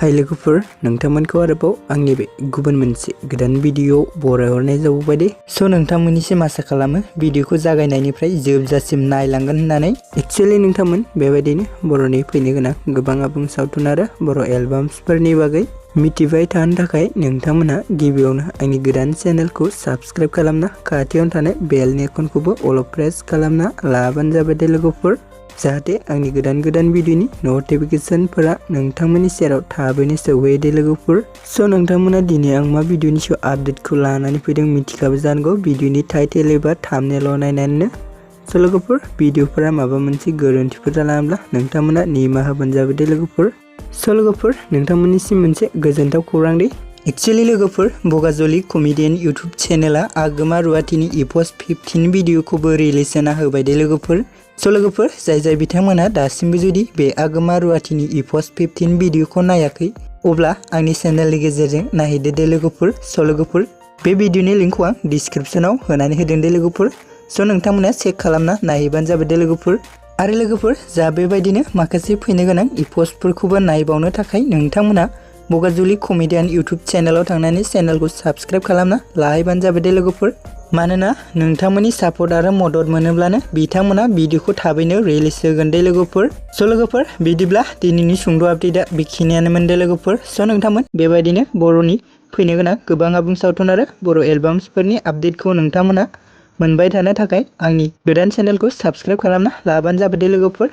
हाय लोगोफोर, नोंथांमोनखौ आरोबाव आंनि बे गुबुन मोनसे गोदान भिडिअ बरायहरनाय जाबाय दे। स' नोंथांमोननिसिम आसा खालामो भिडिअखौ जागायनायनिफ्राय जोबजासिम नायलांगोन होननानै। एक्चुअली नोंथांमोन बेबायदिनो बर'नि फैनो गोनां गोबां आबुं सावथुन आरो बर' एलबाम्सफोरनि बागै मिथिबाय थानो थाखाय नोंथांमोना गिबियावनो आंनि गोदान चेनेलखौ साबस्क्राइब खालामना खाथियावनो थानाय बेलनि आइकनखौबो अल प्रेस खालामना लाबानो जाबाय दे लोगोफोर, जाहाथे आंनि गोदान भिडिअनि नटिफिकेशनफोरा नोंथांमोननि सेराव थाबैनो सौहैयो दे लोगोफोर। स' नोंथांमोना दिनै आं मा भिडिअनि सायाव आपडेटखौ लानानै फैदों मिथिखाबाय जानांगौ भिडिअनि टाइटेल एबा थाम्बनेल नायनानैनो। स' लोगोफोर, भिडिअफोरा माबा मोनसे गोरोन्थिफोर जालांब्ला नोंथांमोना निमाहा होबानो जाबाय दे लोगोफोर। स' लोगोफोर, नोंथांमोननिसिम मोनसे गोजोनथाव खौरां दे। एक्चुअली लोगोफोर, बगाजलि कमेडियन इउटुब चेनेला आगोमा रुवातिनि एपिसोड 15 भिडिअखौबो रिलिज होना होबाय दे लोगोफोर। स' लोगोफोर, जाय बिथांमोना दासिमबो जुदि बे आगोमा रुवातिनि एपिसोड 15 भिडिअखौ नायाखै, अब्ला आंनि चेनेलनि गेजेरजों नायहैदो दे लोगोफोर। स' लोगोफोर, बे भिडिअनि लिंकखौ आं डिसक्रिप्शनाव होनानै होदों दे लोगोफोर। स' नोंथांमोना चेक खालामना नायहैबानो जाबाय दे लोगोफोर। आरो लोगोफोर, जा बेबायदिनो माखासे फैनो गोनां एपिसोडफोरखौबो नायबावनो थाखाय नोंथांमोना बगाजलि कमेडियन इउटुब चेनेलाव थांनानै चेनेलखौ साबस्क्राइब खालामना लाहैबानो जाबाय दे लोगोफोर। मानोना नोंथांमोननि सापर्ट आरो मदद मोनोब्लानो बिथांमोना भिडिअखौ थाबैनो रिलिज होगोन दे लोगोफोर। स' लोगोफोर, बिदिब्ला दिनैनि सुंद' आपडेटआ बेखिनियानोमोन दे लोगोफोर। स' नोंथांमोन बेबायदिनो बर'नि फैनो गोनां गोबां आबुं सावथुन आरो बर' एलबाम्सफोरनि आपडेटखौ नोंथांमोना मोनबाय थानो थाखाय आंनि गोदान चेनेलखौ साबस्क्राइब खालामना लाबानो जाबाय दे लोगोफोर।